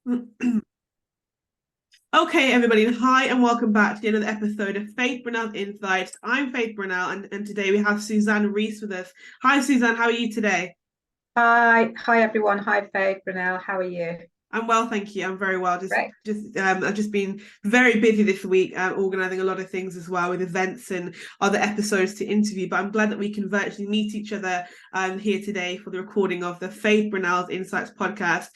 Okay, everybody, hi and welcome back to another episode of Faith Brunel's Insights. I'm Faith Brunel, and today we have Suzanne Reece with us. Hi, Suzanne, how are you today? Hi everyone. Hi Faith, Brunel. How are you? I'm well, thank you. I'm very well. Great. I've just been very busy this week, organising a lot of things as well with events and other episodes to interview. But I'm glad that we can virtually meet each other here today for the recording of the Faith Brunel's Insights podcast.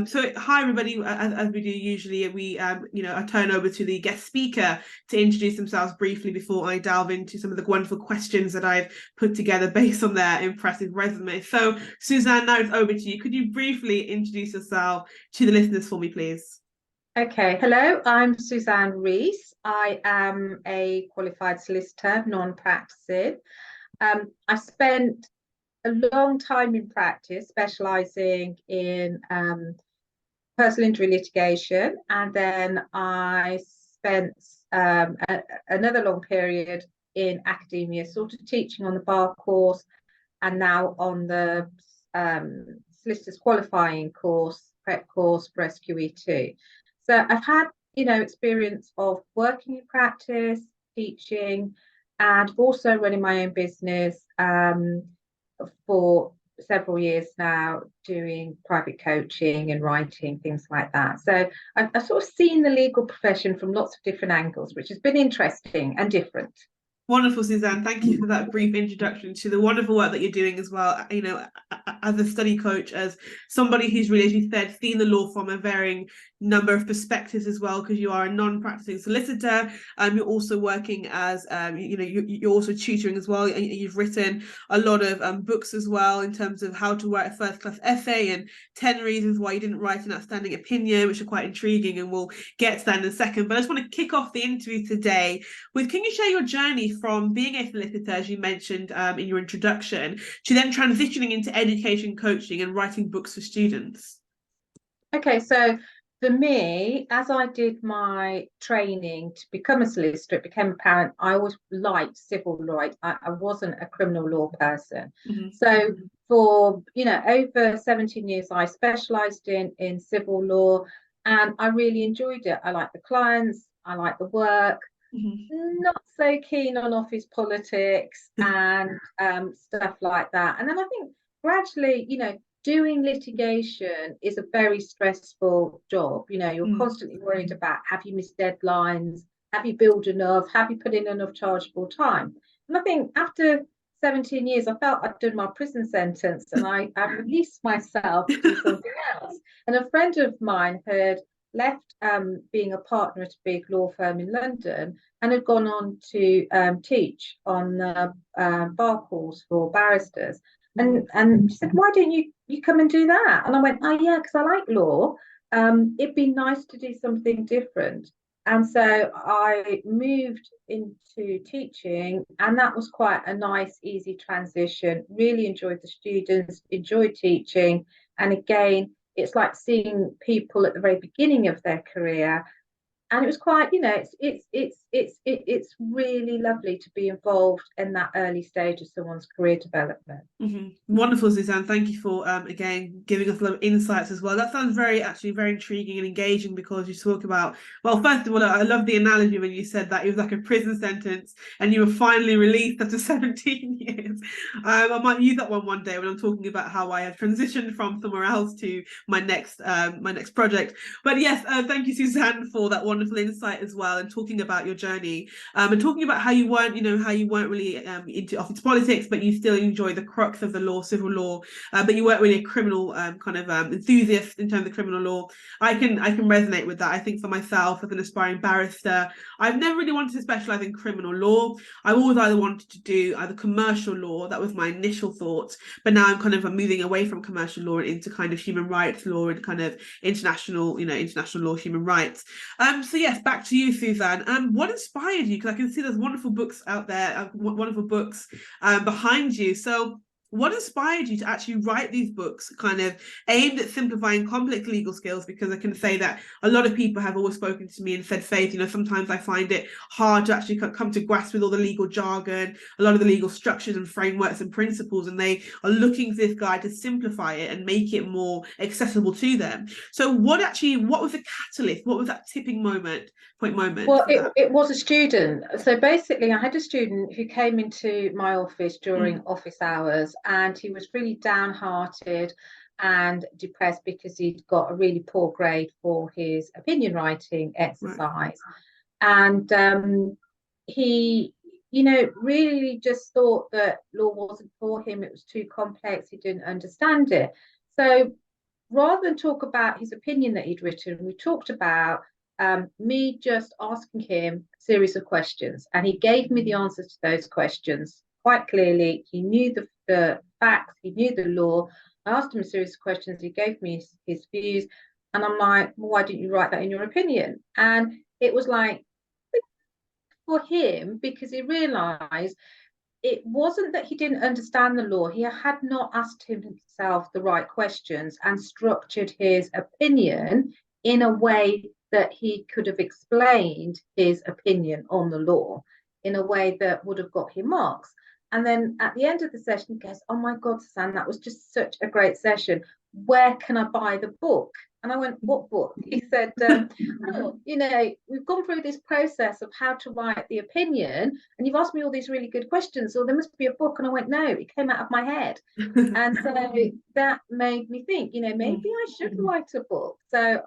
So hi everybody. As we do usually, I turn over to the guest speaker to introduce themselves briefly before I delve into some of the wonderful questions that I've put together based on their impressive resume. So Suzanne, now it's over to you. Could you briefly introduce yourself to the listeners for me, please? Okay. Hello, I'm Suzanne Reece. I am a qualified solicitor, non-practicing. I spent a long time in practice, specialising in personal injury litigation, and then I spent another long period in academia, sort of teaching on the bar course, and now on the solicitors qualifying course, prep course for SQE2. So I've had, experience of working in practice, teaching, and also running my own business for several years now, doing private coaching and writing, things like that. So I've sort of seen the legal profession from lots of different angles, which has been interesting and different. Wonderful, Suzanne. Thank you for that brief introduction to the wonderful work that you're doing as well. As a study coach, as somebody who's really, as you said, seen the law from a varying number of perspectives as well, because you are a non-practicing solicitor. You're also working as, you're also tutoring as well. You've written a lot of books as well in terms of how to write a first-class essay and 10 reasons why you didn't write an outstanding opinion, which are quite intriguing, and we'll get to that in a second. But I just want to kick off the interview today with, can you share your journey from being a solicitor, as you mentioned in your introduction, to then transitioning into education coaching and writing books for students? Okay, so for me, as I did my training to become a solicitor, it became apparent I always liked civil law. I wasn't a criminal law person. Mm-hmm. So for, over 17 years, I specialised in civil law, and I really enjoyed it. I like the clients, I like the work, Mm-hmm. not so keen on office politics and stuff like that. And then I think gradually, doing litigation is a very stressful job. You're Mm. constantly worried about, have you missed deadlines? Have you billed enough? Have you put in enough chargeable time? And I think after 17 years, I felt I'd done my prison sentence, and I released myself to do something else. And a friend of mine had left being a partner at a big law firm in London and had gone on to teach on the bar course for barristers. And she said, "Why don't you come and do that?" And I went, "Oh yeah, because I like law. It'd be nice to do something different." And so I moved into teaching, and that was quite a nice, easy transition. Really enjoyed the students, enjoyed teaching, and again, it's like seeing people at the very beginning of their career, and it was quite, it's really lovely to be involved in that early stage of someone's career development. Mm-hmm. Wonderful, Suzanne. Thank you for again giving us a lot of insights as well. That sounds very intriguing and engaging, because you talk about, well, first of all, I love the analogy when you said that it was like a prison sentence and you were finally released after 17 years. I might use that one day when I'm talking about how I have transitioned from somewhere else to my next project. But yes, thank you, Suzanne, for that wonderful insight as well, and talking about your journey, and talking about how you weren't really into office politics, but you still enjoy the crux of the law, civil law, but you weren't really a criminal enthusiast in terms of criminal law. I can resonate with that. I think for myself, as an aspiring barrister, I've never really wanted to specialize in criminal law. I always either wanted to do either commercial law. That was my initial thought, but now I'm kind of moving away from commercial law and into kind of human rights law and kind of international law, human rights. So yes, back to you, Suzanne. What inspired you? Because I can see there's wonderful books out there, wonderful books behind you. So what inspired you to actually write these books kind of aimed at simplifying complex legal skills? Because I can say that a lot of people have always spoken to me and said, Faith, you know, sometimes I find it hard to actually come to grasp with all the legal jargon, a lot of the legal structures and frameworks and principles, and they are looking for this guide to simplify it and make it more accessible to them. So what was the catalyst? What was that tipping moment Well, for that? it was a student. So basically, I had a student who came into my office during office hours, and he was really downhearted and depressed because he'd got a really poor grade for his opinion writing exercise. Right. And he, you know, really just thought that law wasn't for him. It was too complex. He didn't understand it. So rather than talk about his opinion that he'd written, we talked about me just asking him a series of questions, and he gave me the answers to those questions quite clearly. He knew the facts, he knew the law. I asked him a series of questions, he gave me his views, and I'm like, well, why didn't you write that in your opinion? And it was like, for him, because he realized it wasn't that he didn't understand the law, he had not asked himself the right questions and structured his opinion in a way that he could have explained his opinion on the law in a way that would have got him marks. And then at the end of the session, he goes, oh my God, Suzanne, that was just such a great session. Where can I buy the book? And I went, what book? He said, oh, you know, we've gone through this process of how to write the opinion, and you've asked me all these really good questions, so there must be a book. And I went, no, it came out of my head. And so that made me think, you know, maybe I should write a book. So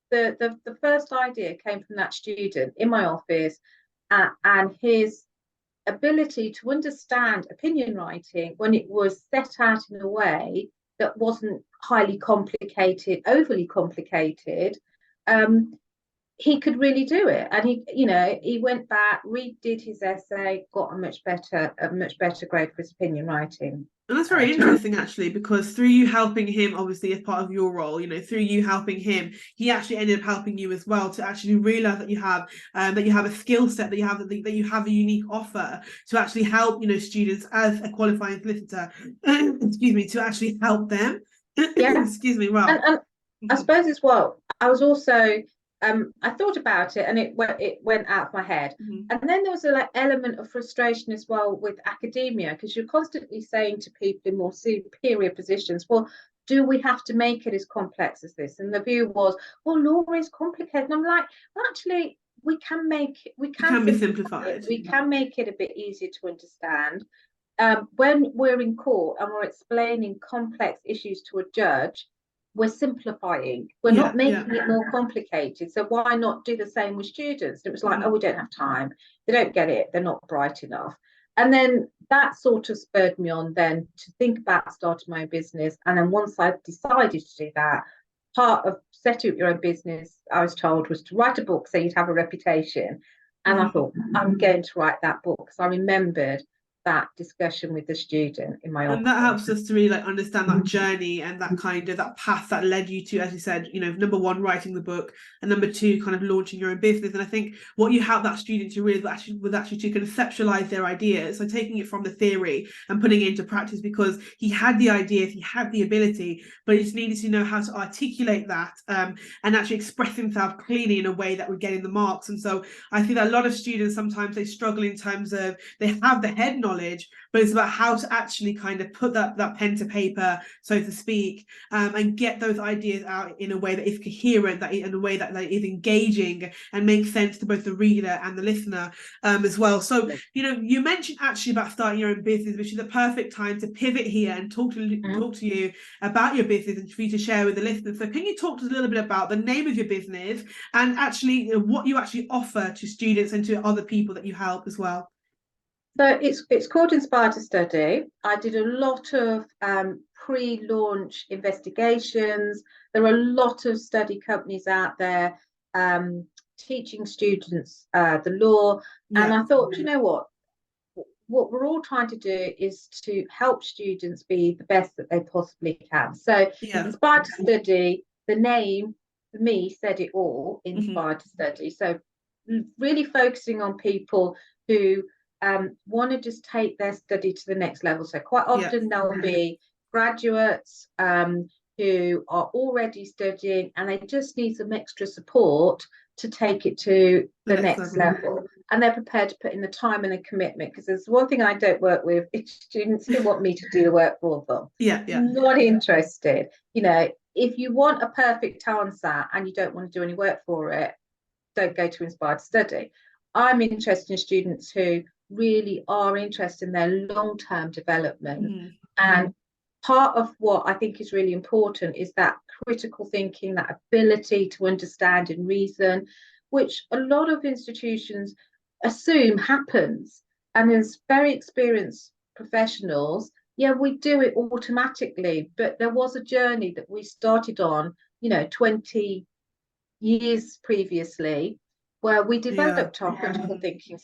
the first idea came from that student in my office, and his ability to understand opinion writing when it was set out in a way that wasn't highly complicated, overly complicated. He could really do it, and he went back, redid his essay, got a much better grade for his opinion writing. And that's very interesting, actually, because through you helping him, obviously, as part of your role, you know, through you helping him, he actually ended up helping you as well to actually realize that you have a skill set, that you have a unique offer to actually help, you know, students as a qualifying solicitor, excuse me, to actually help them. Yeah. Excuse me. Well, and I suppose as well, I was also I thought about it, and it went out of my head. And then there was an element of frustration as well with academia, because you're constantly saying to people in more superior positions, well, do we have to make it as complex as this? And the view was, well, law is complicated. And I'm like, well, actually, we can be simplified. We can make it a bit easier to understand. When we're in court and we're explaining complex issues to a judge, we're simplifying. We're not making it more complicated. So why not do the same with students? And it was like, oh, we don't have time. They don't get it. They're not bright enough. And then that sort of spurred me on then to think about starting my own business. And then once I decided to do that, part of setting up your own business, I was told, was to write a book so you'd have a reputation. And I thought, I'm going to write that book. So I remembered that discussion with the student in my office. And that helps us to really like understand that journey and that kind of that path that led you to, as you said, you know, number one, writing the book, and number two, kind of launching your own business. And I think what you help that student to really was actually to conceptualize their ideas, so taking it from the theory and putting it into practice, because he had the ideas, he had the ability, but he just needed to know how to articulate that and actually express himself clearly in a way that would get in the marks. And so I think that a lot of students, sometimes they struggle in terms of they have the head knowledge, but it's about how to actually kind of put that pen to paper, so to speak, and get those ideas out in a way that is coherent, that in a way that is engaging and makes sense to both the reader and the listener as well. So, you know, you mentioned actually about starting your own business, which is a perfect time to pivot here and talk to you about your business and for you to share with the listeners. So can you talk to us a little bit about the name of your business and actually what you actually offer to students and to other people that you help as well? So it's called Inspire to Study. I did a lot of pre-launch investigations. There are a lot of study companies out there teaching students the law. And I thought, you know what we're all trying to do is to help students be the best that they possibly can. So Inspire to Study, the name for me said it all, Inspire to Study. So really focusing on people who want to just take their study to the next level. So quite often they'll be graduates who are already studying and they just need some extra support to take it to the next level. And they're prepared to put in the time and the commitment, because there's one thing I don't work with, it's students who want me to do the work for them. Not interested. You know, if you want a perfect answer and you don't want to do any work for it, don't go to Inspired Study. I'm interested in students who really are interested in their long-term development. And part of what I think is really important is that critical thinking, that ability to understand and reason, which a lot of institutions assume happens. And as very experienced professionals, we do it automatically, but there was a journey that we started on, 20 years previously, where we developed our critical thinking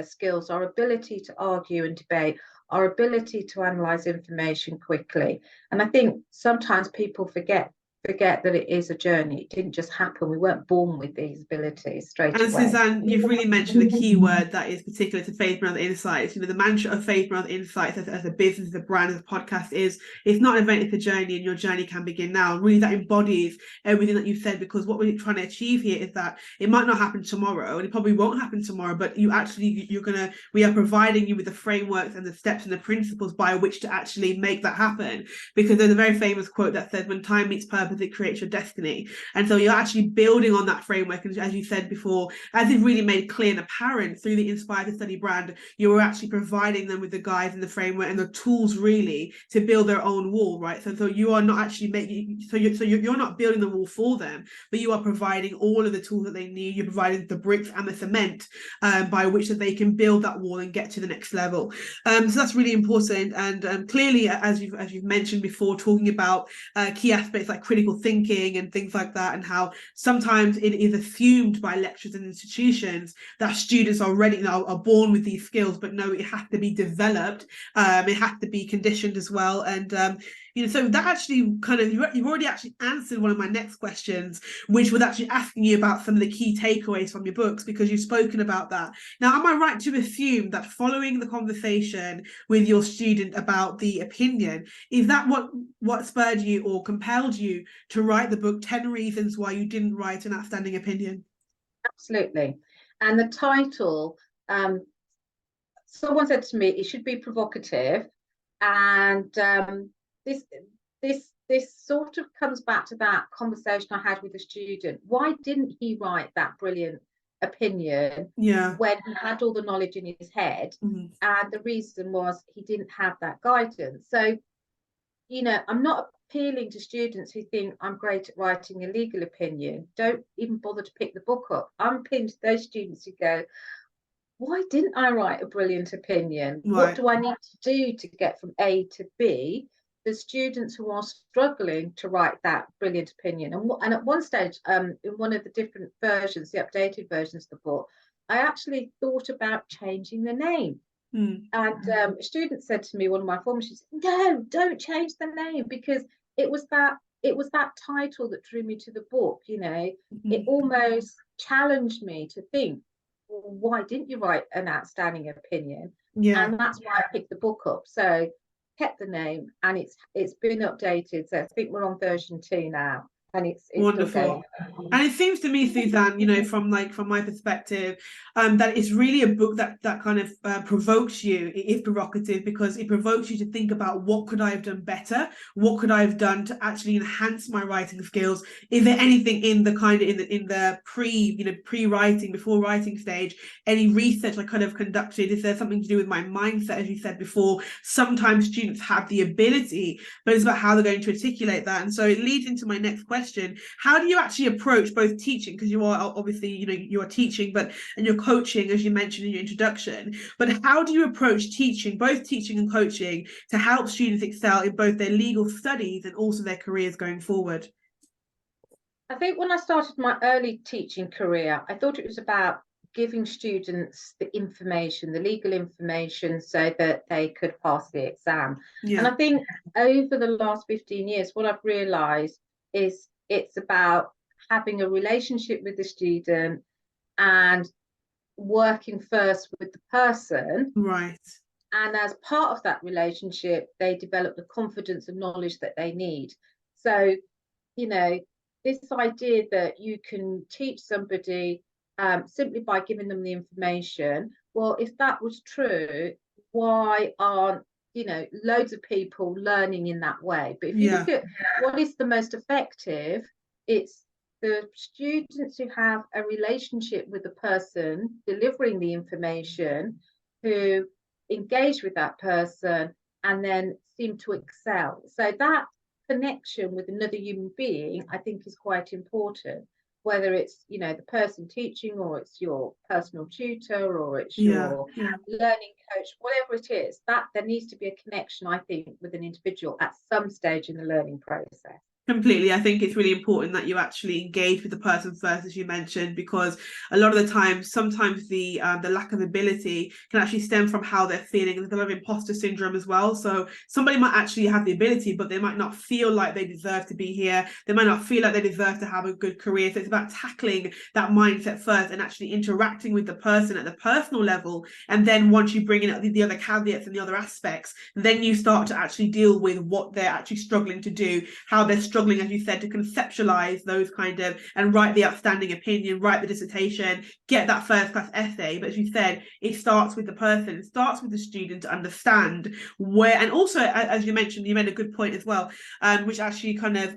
skills, our ability to argue and debate, our ability to analyze information quickly. And I think sometimes people forget that it is a journey. It didn't just happen. We weren't born with these abilities straight away. And Suzanne, you've really mentioned a key word that is particular to Faith Around the Insights. The mantra of Faith Around the Insights as a business, as a brand, as a podcast is, it's not an event, it's a journey, and your journey can begin now. And really that embodies everything that you've said, because what we're trying to achieve here is that it might not happen tomorrow, and it probably won't happen tomorrow, but we are providing you with the frameworks and the steps and the principles by which to actually make that happen. Because there's a very famous quote that says, when time meets purpose, it creates your destiny. And so you're actually building on that framework, and as you said before, as it's really made clear and apparent through the Inspired to Study brand, you're actually providing them with the guides and the framework and the tools really to build their own wall, right? So you are not actually making, you're not building the wall for them, but you are providing all of the tools that they need. You're providing the bricks and the cement by which that they can build that wall and get to the next level. So that's really important. And clearly, as you've mentioned before, talking about key aspects like critical thinking and things like that, and how sometimes it is assumed by lecturers and institutions that students are born with these skills, but no, it has to be developed. It has to be conditioned as well. And so that actually kind of, you've already actually answered one of my next questions, which was actually asking you about some of the key takeaways from your books, because you've spoken about that. Now, am I right to assume that following the conversation with your student about the opinion, is that what spurred you or compelled you to write the book 10 Reasons Why You Didn't Write an Outstanding Opinion? Absolutely. And the title, someone said to me, it should be provocative. And this sort of comes back to that conversation I had with a student. Why didn't he write that brilliant opinion when he had all the knowledge in his head? And the reason was he didn't have that guidance. So, I'm not appealing to students who think I'm great at writing a legal opinion. Don't even bother to pick the book up. I'm appealing to those students who go, why didn't I write a brilliant opinion? Right. What do I need to do to get from A to B? The students who are struggling to write that brilliant opinion. And at one stage, in one of the different versions, the updated versions of the book, I actually thought about changing the name. And a student said to me, one of my former students, no, don't change the name, because it was that title that drew me to the book. It almost challenged me to think, well, why didn't you write an outstanding opinion? And that's why I picked the book up. So kept the name, and it's been updated. So I think we're on version 2 now. And it's wonderful. And it seems to me, Suzanne, from my perspective, that it's really a book that kind of provokes you. It is provocative because it provokes you to think about, what could I have done better? What could I have done to actually enhance my writing skills? Is there anything in the pre-writing, before writing stage, any research I could have conducted? Is there something to do with my mindset? As you said before, sometimes students have the ability, but it's about how they're going to articulate that. And so it leads into my next question. How do you actually approach both teaching, because you are obviously you are teaching, and you're coaching, as you mentioned in your introduction, but how do you approach teaching, both teaching and coaching, to help students excel in both their legal studies and also their careers going forward? I think when I started my early teaching career, I thought it was about giving students the information, the legal information, so that they could pass the exam. And I think over the last 15 years, what I've realized is it's about having a relationship with the student and working first with the person, Right. and as part of that relationship, they develop the confidence and knowledge that they need. So, you know, this idea that you can teach somebody simply by giving them the information, well, if that was true, why aren't, you know, loads of people learning in that way? But if you Yeah. look at what is the most effective, it's the students who have a relationship with the person delivering the information, who engage with that person and then seem to excel. So that connection with another human being, I think, is quite important. Whether it's, you know, the person teaching, or it's your personal tutor, or it's Yeah. your Yeah. learning coach, whatever it is, that there needs to be a connection, I think, with an individual at some stage in the learning process. Completely. I think it's really important that you actually engage with the person first, as you mentioned, because a lot of the time, sometimes the lack of ability can actually stem from how they're feeling. There's a lot of imposter syndrome as well. So somebody might actually have the ability, but they might not feel like they deserve to be here. They might not feel like they deserve to have a good career. So it's about tackling that mindset first and actually interacting with the person at the personal level. And then once you bring in the other caveats and the other aspects, then you start to actually deal with what they're actually struggling to do, how they're struggling, as you said, to conceptualize those kind of, and write the outstanding opinion, write the dissertation, get that first class essay. But as you said, it starts with the person, it starts with the student to understand where, and also, as you mentioned, you made a good point as well, which actually kind of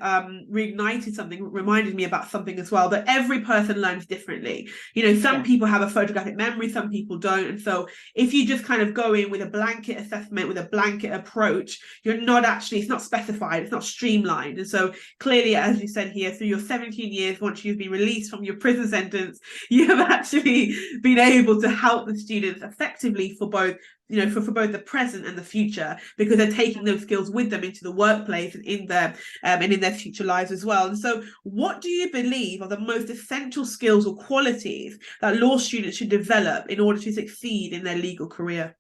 reignited something, reminded me about something as well, that every person learns differently. You know, some people have a photographic memory, some people don't. And so if you just kind of go in with a blanket assessment, with a blanket approach, you're not actually, it's not specified, it's not streamlined. And so clearly, as you said here, through your 17 years, once you've been released from your prison sentence, you have actually been able to help the students effectively for both, you know, for both the present and the future, because they're taking those skills with them into the workplace and in their future lives as well. And so what do you believe are the most essential skills or qualities that law students should develop in order to succeed in their legal career?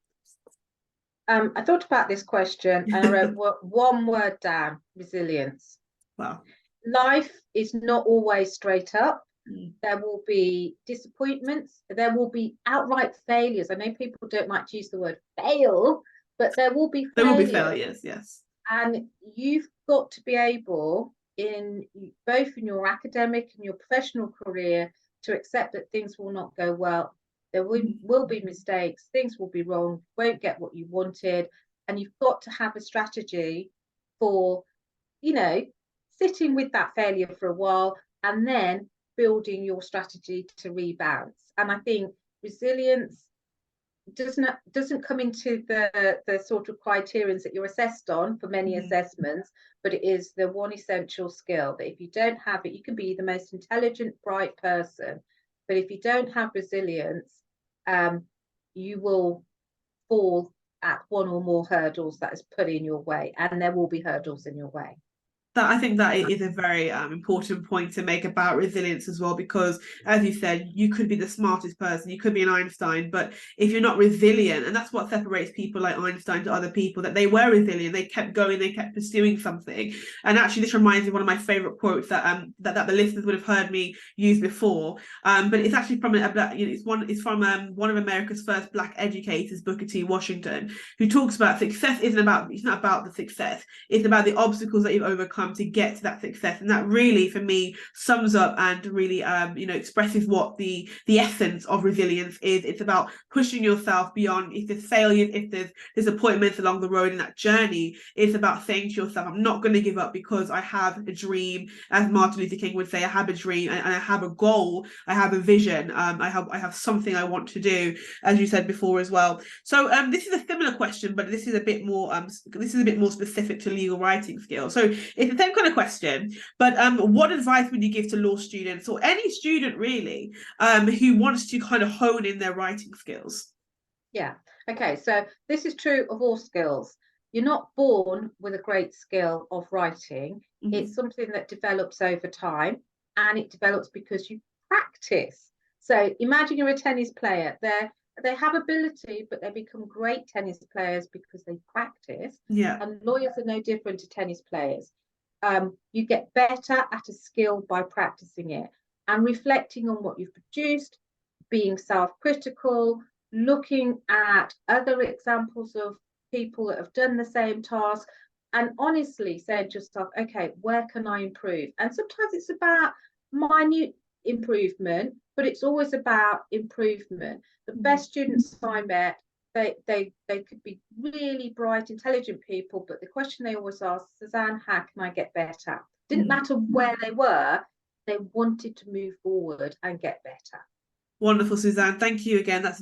I thought about this question and I wrote one word down: resilience. Wow. Life is not always straight up. Mm. There will be disappointments. There will be outright failures. I know people don't like to use the word fail, but there will be failures. There will be failures, yes. And you've got to be able, in both in your academic and your professional career, to accept that things will not go well. There will be mistakes, things will be wrong, won't get what you wanted. And you've got to have a strategy for, you know, sitting with that failure for a while and then building your strategy to rebound. And I think resilience doesn't come into the sort of criterions that you're assessed on for many assessments, but it is the one essential skill that if you don't have it, you can be the most intelligent, bright person, but if you don't have resilience, you will fall at one or more hurdles that is put in your way, and there will be hurdles in your way. That, I think that is a very important point to make about resilience as well, because as you said, you could be the smartest person, you could be an Einstein, but if you're not resilient, and that's what separates people like Einstein to other people, that they were resilient, they kept going, they kept pursuing something. And actually this reminds me of one of my favorite quotes that that the listeners would have heard me use before, but it's actually from it's from one of America's first Black educators, Booker T. Washington, who talks about success it's not about the success, it's about the obstacles that you've overcome to get to that success. And that really, for me, sums up and really expresses what the essence of resilience is. It's about pushing yourself beyond, if there's failures, if there's disappointments along the road in that journey, it's about saying to yourself, I'm not going to give up, because I have a dream. As Martin Luther King would say, I have a dream and I have a goal, I have a vision, I have something I want to do, as you said before as well. So this is a similar question, but this is a bit more specific to legal writing skills. So it's the same kind of question, but what advice would you give to law students, or any student really, who wants to kind of hone in their writing skills? Yeah. Okay. So this is true of all skills. You're not born with a great skill of writing. It's something that develops over time, and it develops because you practice. So imagine you're a tennis player. They have ability, but they become great tennis players because they practice. Yeah. And lawyers are no different to tennis players. You get better at a skill by practicing it and reflecting on what you've produced, being self-critical, looking at other examples of people that have done the same task, and honestly saying to yourself, okay, where can I improve? And sometimes it's about minute improvement, but it's always about improvement. The best students I met, they could be really bright, intelligent people, but the question they always ask, Suzanne, how can I get better? Didn't matter where they were, they wanted to move forward and get better. Wonderful, Suzanne. Thank you again. That's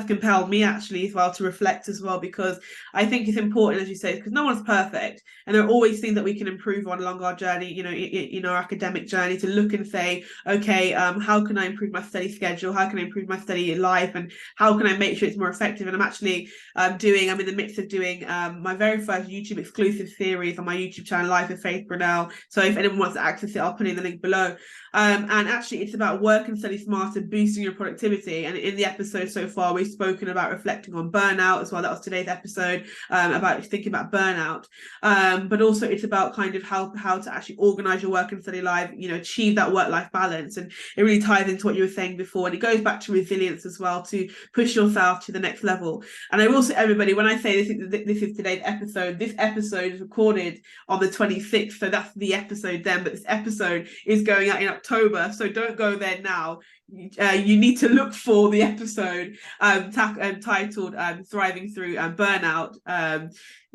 compelled me actually as well to reflect as well, because I think it's important, as you say, because no one's perfect, and there are always things that we can improve on along our journey, in our academic journey, to look and say, okay, how can I improve my study schedule? How can I improve my study life? And how can I make sure it's more effective? And I'm actually I'm in the midst of doing my very first YouTube exclusive series on my YouTube channel, Life with Faith Brunel. So if anyone wants to access it, I'll put in the link below. And actually it's about work and study smarter, boosting your productivity. And in the episode so far, we've spoken about reflecting on burnout as well. That was today's episode, about thinking about burnout. But also it's about kind of how to actually organize your work and study life, achieve that work-life balance. And it really ties into what you were saying before. And it goes back to resilience as well, to push yourself to the next level. And I will say, everybody, when I say this is today's episode, this episode is recorded on the 26th. So that's the episode then, but this episode is going out in October. So don't go there now. You need to look for the episode titled Thriving Through Burnout,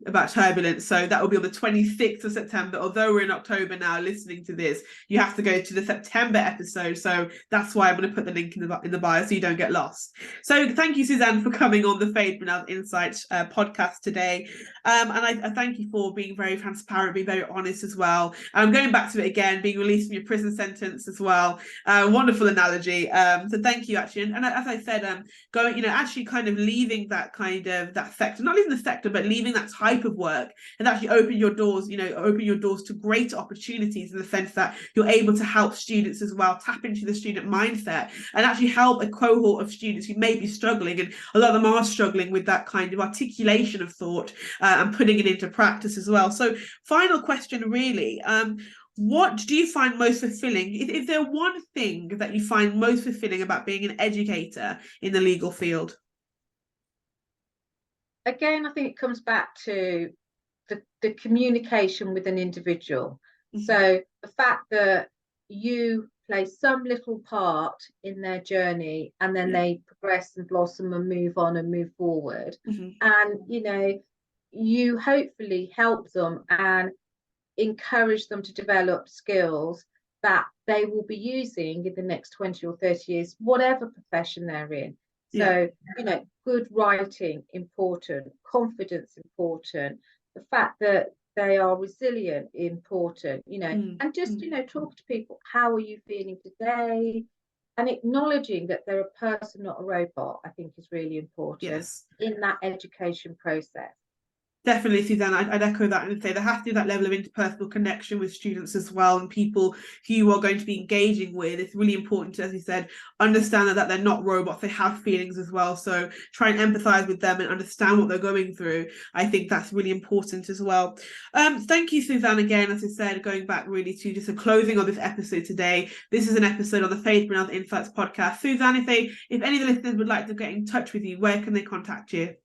about turbulence. So that will be on the 26th of September. Although we're in October now listening to this, you have to go to the September episode. So that's why I'm going to put the link in the bio so you don't get lost. So thank you, Suzanne, for coming on the Faith Brunel Insights podcast today. And I thank you for being very transparent, being very honest as well. I'm going back to it again, being released from your prison sentence as well. Wonderful analogy. So thank you, actually. And as I said, going, actually kind of leaving that that sector, not leaving the sector, but leaving that type of work, and actually open your doors to greater opportunities, in the sense that you're able to help students as well, tap into the student mindset, and actually help a cohort of students who may be struggling, and a lot of them are struggling with that kind of articulation of thought, and putting it into practice as well. So final question, really, what do you find most fulfilling? Is there one thing that you find most fulfilling about being an educator in the legal field? Again, I think it comes back to the communication with an individual. Mm-hmm. So the fact that you play some little part in their journey, and then they progress and blossom and move on and move forward. Mm-hmm. And, you hopefully help them and encourage them to develop skills that they will be using in the next 20 or 30 years, whatever profession they're in. So, good writing, important, confidence, important, the fact that they are resilient, important, and just, talk to people, how are you feeling today? And acknowledging that they're a person, not a robot, I think is really important in that education process. Definitely, Suzanne, I'd echo that and say there has to be that level of interpersonal connection with students as well, and people who you are going to be engaging with. It's really important to, as you said, understand that they're not robots, they have feelings as well. So try and empathize with them and understand what they're going through. I think that's really important as well. Thank you, Suzanne, again, as I said, going back really to just a closing of this episode today. This is an episode on the Faith Brunel Insights podcast. Suzanne, if any of the listeners would like to get in touch with you, where can they contact you?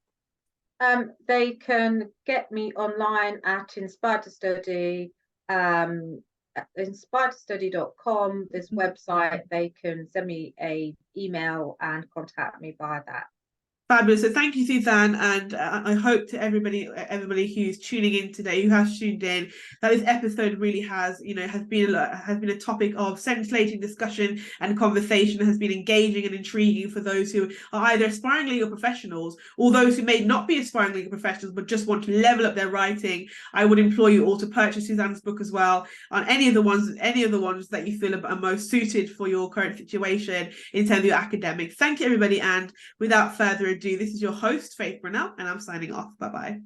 They can get me online at Inspired to Study, inspiredtostudy.com. There's a website. They can send me an email and contact me via that. Fabulous. So thank you, Suzanne, and I hope to everybody who's tuning in today, who has tuned in, that this episode really has been a topic of scintillating discussion and conversation, has been engaging and intriguing for those who are either aspiring legal professionals or those who may not be aspiring legal professionals but just want to level up their writing. I would implore you all to purchase Suzanne's book as well, on any of the ones that you feel are most suited for your current situation in terms of your academics. Thank you, everybody, and without further ado, this is your host, Faith Brunel, and I'm signing off. Bye-bye.